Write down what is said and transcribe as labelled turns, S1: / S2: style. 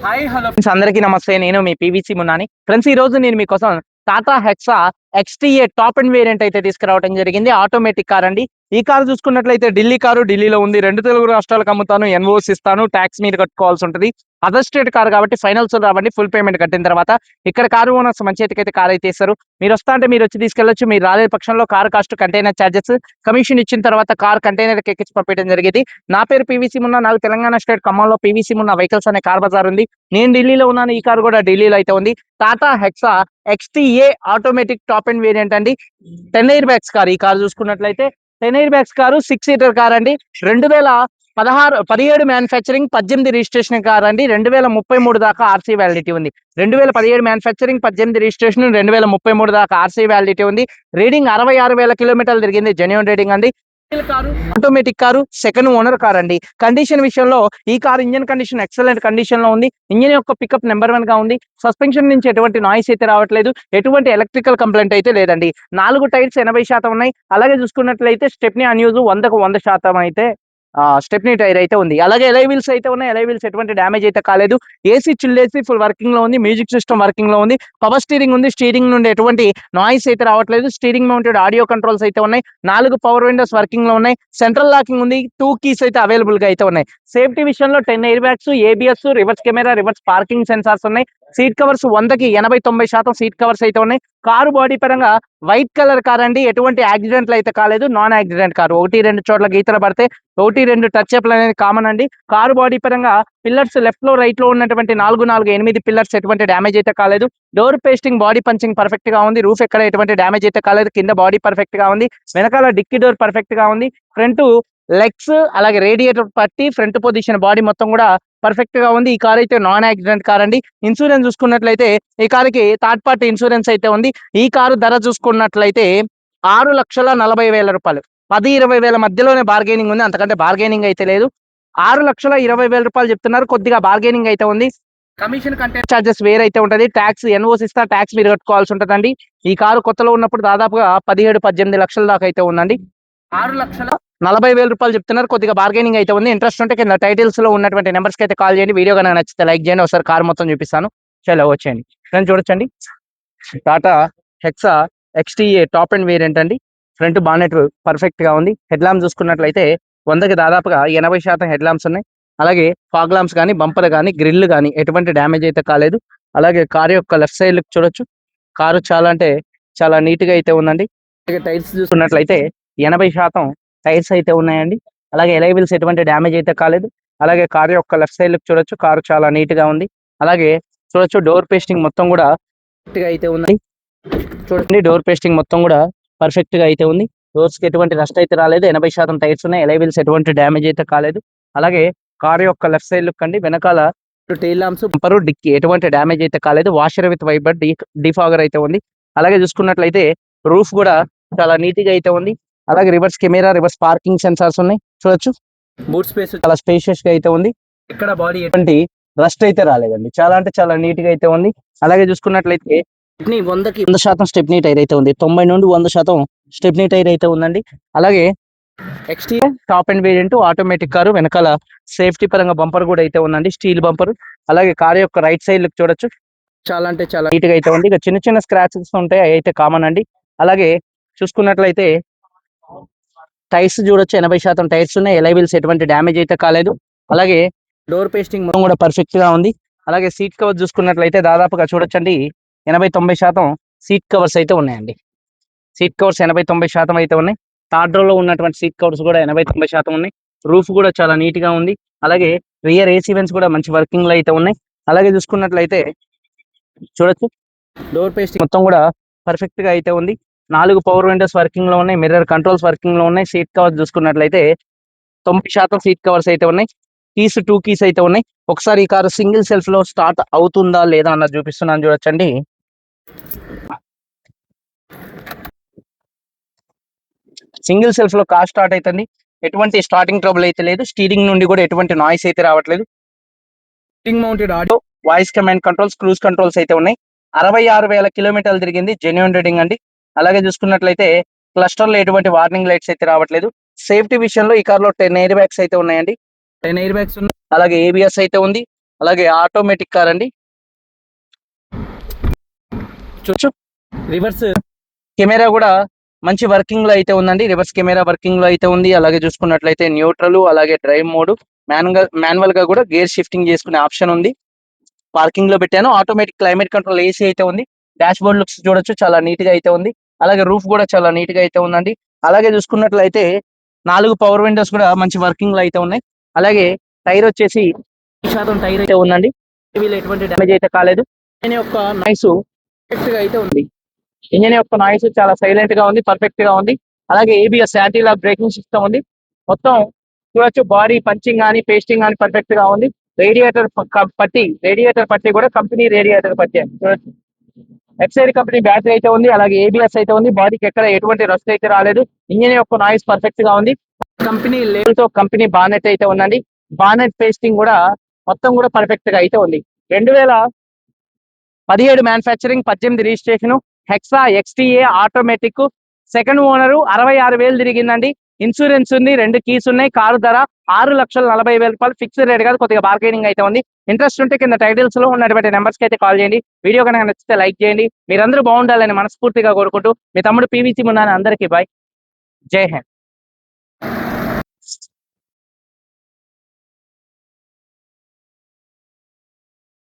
S1: Hi hello friends, అందరికీ నమస్తే. నేను మీ పీవీసీ మున్నాని. ఫ్రెండ్స్, ఈ రోజు నేను మీకోసం Tata hexa XTA top and variant అయితే తీసుకురావడం జరిగింది. ఆటోమేటిక్ కార్ అండి. ఈ కారు చూసుకున్నట్లయితే ఢిల్లీ కారు, ఢిల్లీలో ఉంది. రెండు తెలుగు రాష్ట్రాలకు అమ్ముతాను, ఎన్ఓసి ఇస్తాను, ట్యాక్స్ మీరు కట్టుకోవాల్సి ఉంటుంది. అదర్ స్టేట్ కార్ కాబట్టి ఫైనల్స్ రావండి. ఫుల్ పేమెంట్ కట్టిన తర్వాత ఇక్కడ కారు ఓనర్స్ మంచి అయితే కార్ అయితే ఇస్తారు. మీరు వస్తా అంటే మీరు వచ్చి తీసుకెళ్లొచ్చు. మీరు రాలే పక్షంలో car cost, container charges, commission ఇచ్చిన తర్వాత కార్ కంటైనర్ ఎక్కించి పంపించడం జరిగింది. నా పేరు పీవీసీ మున్నా. నాకు తెలంగాణ స్టేట్ ఖమ్మంలో పీవీసీ మున్నా వెహికల్స్ అనే కార్ బజార్ ఉంది. నేను ఢిల్లీలో ఉన్నాను. ఈ కార్ కూడా ఢిల్లీలో అయితే ఉంది. Tata hexa XTA automatic top and variant అండి. 10 ఎయిర్ బ్యాగ్స్ కార్. ఈ కార్ చూసుకున్నట్లయితే 10 air bags car, 6 seater car అండి. 2017 మ్యానుఫ్యాక్చరింగ్, 18 రిజిస్ట్రేషన్ కార్ అండి. 2033 దాకా ఆర్సీ వ్యాలిడిటీ ఉంది. 2017 మ్యానుఫ్యాక్చరింగ్, 18 రిజిస్ట్రేషన్, 2033 దాకా ఆర్సీ వ్యాలిడిటీ ఉంది. రీడింగ్ 66,000 కిలోమీటర్లు తిరిగింది. జెన్యూన్ రీడింగ్ అండి. Car automatic car, second owner car అండి. కండిషన్ విషయంలో ఈ car engine condition excellent condition లో ఉంది. ఇంజన్ యొక్క పికప్ నెంబర్ 1 గా ఉంది. సస్పెన్షన్ నుంచి ఎటువంటి నాయిస్ అయితే రావట్లేదు. ఎటువంటి ఎలక్ట్రికల్ కంప్లైంట్ అయితే లేదండి. 4 టైర్స్ 80% ఉన్నాయి. అలాగే చూసుకున్నట్లయితే స్టెప్నీ అన్యూజ్ 100కు 100% అయితే స్టెప్నీ టైర్ అయితే ఉంది. అలాగే ఎలై వీల్స్ అయితే ఉన్నాయి. ఎలై వీల్స్ ఎటువంటి డ్యామేజ్ అయితే కాలేదు. AC chill AC full working లో ఉంది. మ్యూజిక్ సిస్టమ్ వర్కింగ్ లో ఉంది. పవర్ స్టీరింగ్ ఉంది. స్టీరింగ్ నుండి ఎటువంటి నాయిస్ అయితే రావట్లేదు. స్టీరింగ్ మౌంటెడ్ ఆడియో కంట్రోల్స్ అయితే ఉన్నాయి. 4 పవర్ విండోస్ వర్కింగ్ లో ఉన్నాయి. సెంట్రల్ లాకింగ్ ఉంది. 2 కీస్ అయితే అవైలబుల్ గా అయితే ఉన్నాయి. సేఫ్టీ విషయంలో 10 air bags, ABS, reverse camera, reverse parking sensors ఉన్నాయి. సీట్ కవర్స్ 100కి 80-90% సీట్ కవర్స్ అయితే ఉన్నాయి. కారు బాడీ పరంగా వైట్ కలర్ కార్ అండి. ఎటువంటి యాక్సిడెంట్లు అయితే కాలేదు. Non accident car. 1-2 చోట్ల గీతలు పడితే 1-2 టచ్ అప్లు అనేది కామన్ అండి. కారు బాడీ పరంగా పిల్లర్స్ లెఫ్ట్ లో రైట్ లో ఉన్నటువంటి 4-8 పిల్లర్స్ ఎటువంటి డ్యామేజ్ అయితే కాలేదు. Door pasting, body punching perfect గా ఉంది. రూఫ్ ఎక్కడ ఎటువంటి డ్యామేజ్ అయితే కాలేదు. కింద బాడీ పర్ఫెక్ట్ గా ఉంది. వెనకాల డిక్కీ డోర్ పర్ఫెక్ట్ గా ఉంది. ఫ్రంట్ లెగ్స్, అలాగే రేడియేటర్ పట్టి ఫ్రంట్ పొజిషన్ బాడీ మొత్తం కూడా పర్ఫెక్ట్ గా ఉంది. ఈ కార్ అయితే నాన్ యాక్సిడెంట్ కార్ అండి. ఇన్సూరెన్స్ చూసుకున్నట్లయితే ఈ కారుకి థర్డ్ పార్టీ ఇన్సూరెన్స్ అయితే ఉంది. ఈ కారు ధర చూసుకున్నట్లయితే 6,40,000 రూపాయలు. 10-20 వేల మధ్యలోనే బార్గెనింగ్ ఉంది. అంతకంటే బార్గెనింగ్ అయితే లేదు. 6,20,000 రూపాయలు చెప్తున్నారు. కొద్దిగా బార్గెనింగ్ అయితే ఉంది. కమిషన్ కంటే చార్జెస్ వేరైతే ఉంటది. ట్యాక్స్ ఎన్ఓసి ఇస్తా, ట్యాక్స్ మీరు కట్టుకోవాల్సి ఉంటదండి. ఈ కారు కొత్తలో ఉన్నప్పుడు దాదాపుగా 17-18 లక్షల దాకా అయితే ఉందండి. 6,40,000 చెప్తున్నారు. కొద్దిగా బార్గెనింగ్ అయితే ఉంది. ఇంట్రెస్ట్ ఉంటే కింద టైటిల్స్ లో ఉన్నటువంటి నెంబర్స్ కి అయితే కాల్ చేయండి. వీడియో కనుక నచ్చితే లైక్ చేయండి. ఒకసారి కార్ మొత్తం చూపిస్తాను. చలో వచ్చేయండి. ఫ్రెండ్స్ చూడొచ్చండి, Tata hexa XTA top and variant అండి. ఫ్రంట్ బానెట్ పర్ఫెక్ట్ గా ఉంది. హెడ్ ల్యాంప్ చూసుకున్నట్లయితే 100కి దాదాపుగా 80% హెడ్ ల్యాంప్స్ ఉన్నాయి. అలాగే ఫాగ్ ల్యాంప్స్ కానీ, బంపర్ కానీ, గ్రిల్ కానీ ఎటువంటి డ్యామేజ్ అయితే కాలేదు. అలాగే కారు యొక్క లెఫ్ట్ సైడ్ చూడొచ్చు. కారు చాలా అంటే చాలా నీట్ గా అయితే ఉందండి. అలాగే టైర్స్ చూసుకున్నట్లయితే 80% టైర్స్ అయితే ఉన్నాయండి. అలాగే ఎలై వీల్స్ ఎటువంటి డ్యామేజ్ అయితే కాలేదు. అలాగే కారు యొక్క లెఫ్ట్ సైడ్ చూడొచ్చు. కారు చాలా నీట్ గా ఉంది. అలాగే చూడొచ్చు, డోర్ పేస్టింగ్ మొత్తం కూడా పర్ఫెక్ట్ గా అయితే ఉంది. చూడండి, డోర్ పేస్టింగ్ మొత్తం కూడా పర్ఫెక్ట్ గా అయితే ఉంది. డోర్స్ కి ఎటువంటి రస్ట్ అయితే రాలేదు. 80% టైర్స్ ఉన్నాయి. ఎలై వీల్స్ ఎటువంటి డ్యామేజ్ అయితే కాలేదు. అలాగే కారు యొక్క లెఫ్ట్ సైడ్ లుక్ అండి. వెనకాల టెయిల్ లాంప్స్, బంపర్, డిక్కీ ఎటువంటి డ్యామేజ్ అయితే కాలేదు. వాషర్ విత్ వైబర్ డిఫాగర్ అయితే ఉంది. అలాగే చూసుకున్నట్లయితే రూఫ్ కూడా చాలా నీట్ గా అయితే ఉంది. అలాగే reverse camera, reverse parking sensors ఉన్నాయి. చూడొచ్చు, బూట్ స్పేస్ చాలా స్పేషియస్ గా అయితే ఉంది. ఇక్కడ బాడీ ఎటువంటి రస్ట్ అయితే రాలేదండి. చాలా అంటే చాలా నీట్ గా అయితే ఉంది. అలాగే చూసుకున్నట్లయితే స్టెప్నీ 100కి 100% స్టెప్నీ టైర్ అయితే ఉంది. 90-100% స్టెప్నీ టైర్ అయితే ఉందండి. అలాగే XTA top and variant automatic car. వెనకాల సేఫ్టీ పరంగా బంపర్ కూడా అయితే ఉందండి, స్టీల్ బంపర్. అలాగే కారు యొక్క రైట్ సైడ్ లుక్ చూడొచ్చు, చాలా అంటే చాలా నీట్ గా అయితే ఉంది. ఇక చిన్న చిన్న స్క్రాచెస్ ఉంటాయి, అవి అయితే కామన్ అండి. అలాగే చూసుకున్నట్లయితే టైర్స్ చూడొచ్చు, 80% టైర్స్ ఉన్నాయి. ఎలై వీల్స్ ఎటువంటి డ్యామేజ్ అయితే కాలేదు. అలాగే డోర్ పేస్టింగ్ మొత్తం కూడా పర్ఫెక్ట్ గా ఉంది. అలాగే సీట్ కవర్ చూసుకున్నట్లయితే దాదాపుగా చూడొచ్చండి 80-90% సీట్ కవర్స్ అయితే ఉన్నాయండి. సీట్ కవర్స్ 80-90% అయితే ఉన్నాయి. థర్డ్ రోలో ఉన్నటువంటి సీట్ కవర్స్ కూడా 80-90% ఉన్నాయి. రూఫ్ కూడా చాలా నీట్ గా ఉంది. అలాగే రియర్ ఏసీ వెంట్స్ కూడా మంచి వర్కింగ్ లో అయితే ఉన్నాయి. అలాగే చూసుకున్నట్లయితే చూడొచ్చు, డోర్ పేస్టింగ్ మొత్తం కూడా పర్ఫెక్ట్ గా అయితే ఉంది. 4 పవర్ విండోస్ వర్కింగ్ లో ఉన్నాయి. మిర్రర్ కంట్రోల్స్ వర్కింగ్ లో ఉన్నాయి. సీట్ కవర్స్ చూసుకున్నట్లయితే 90% సీట్ కవర్స్ అయితే ఉన్నాయి. కీస్ 2 కీస్ అయితే ఉన్నాయి. ఒకసారి ఈ కారు సింగిల్ సెల్ఫ్ లో స్టార్ట్ అవుతుందా లేదా అన్నది చూపిస్తున్నాను చూడొచ్చండి. సింగిల్ సెల్ఫ్ లో కార్ స్టార్ట్ అవుతుంది. ఎటువంటి స్టార్టింగ్ ట్రబుల్ అయితే లేదు. స్టీరింగ్ నుండి కూడా ఎటువంటి నాయిస్ అయితే రావట్లేదు. Steering mounted audio, voice command controls, cruise controls అయితే ఉన్నాయి. 66,000 కిలోమీటర్లు తిరిగింది. జెన్యూన్ రేటింగ్ అండి. అలాగే చూసుకున్నట్లయితే క్లస్టర్ లో ఎటువంటి వార్నింగ్ లైట్స్ అయితే రావట్లేదు. సేఫ్టీ విషయంలో ఈ కార్ లో 10 ఎయిర్ బ్యాగ్స్ అయితే ఉన్నాయండి. 10 ఎయిర్ బ్యాగ్స్ ఉన్నాయి. అలాగే ఏబిఎస్ అయితే ఉంది. అలాగే ఆటోమేటిక్ కార్ అండి. చూడొచ్చు రివర్స్ కెమెరా కూడా మంచి వర్కింగ్ లో అయితే ఉందండి. రివర్స్ కెమెరా వర్కింగ్ లో అయితే ఉంది. అలాగే చూసుకున్నట్లయితే న్యూట్రల్, అలాగే డ్రైవ్ మోడ్, మాన్యువల్ గా కూడా గేర్ షిఫ్టింగ్ చేసుకునే ఆప్షన్ ఉంది. పార్కింగ్ లో పెట్టాను. ఆటోమేటిక్ క్లైమేట్ కంట్రోల్ ఏసీ అయితే ఉంది. డాష్ బోర్డ్ లుక్స్ చూడొచ్చు, చాలా నీట్ గా అయితే ఉంది. అలాగే రూఫ్ కూడా చాలా నీట్ గా అయితే ఉందండి. అలాగే చూసుకున్నట్లయితే 4 పవర్ విండోస్ కూడా మంచి వర్కింగ్ లో అయితే ఉన్నాయి. అలాగే టైర్ వచ్చేసి 100% టైర్ అయితే ఉందండి. వీళ్ళు ఎటువంటి డ్యామేజ్ అయితే కాలేదు. ఇంజన్ యొక్క నాయిస్ పర్ఫెక్ట్ గా అయితే ఉంది. ఇంజన్ యొక్క నాయిస్ చాలా సైలెంట్ గా ఉంది, పర్ఫెక్ట్ గా ఉంది. అలాగే ABS anti lock braking system ఉంది. మొత్తం చూడొచ్చు, బాడీ పంచింగ్ కానీ పేస్టింగ్ కానీ పర్ఫెక్ట్ గా ఉంది. రేడియేటర్ పట్టి కూడా కంపెనీ రేడియేటర్ పట్టి చూడొచ్చు. ఎక్సైడ్ కంపెనీ బ్యాటరీ అయితే ఉంది. అలాగే ఏబిఎస్ అయితే ఉంది. బాడీకి ఎక్కడ ఎటువంటి రస్ట్ అయితే రాలేదు. ఇంజిన్ యొక్క నాయిస్ పర్ఫెక్ట్ గా ఉంది. కంపెనీ లేబుల్ తో కంపెనీ బానెట్ అయితే ఉందండి. బానెట్ పేస్టింగ్ కూడా మొత్తం కూడా పర్ఫెక్ట్ గా అయితే ఉంది. 2017 manufacturing, 18 registration, Hexa XTA automatic, second owner, 66,000 తిరిగిందండి. ఇన్సూరెన్స్ ఉంది, 2 కీస్ ఉన్నాయి. కారు ధర 6,40,000 ఫిక్స్డ్ రేట్ కాదు, కొద్దిగా బార్గెనింగ్ అయితే ఉంది. ఇంట్రెస్ట్ ఉంటే కింద టైటిల్స్ లో ఉన్నటువంటి నెంబర్స్ కి అయితే కాల్ చేయండి. వీడియో కనుక నచ్చితే లైక్ చేయండి. మీరందరూ బాగుండాలని మనస్ఫూర్తిగా కోరుకుంటూ మీ తమ్ముడు పీవీసీ మున్నాని. అందరికీ బాయ్, జై హింద్.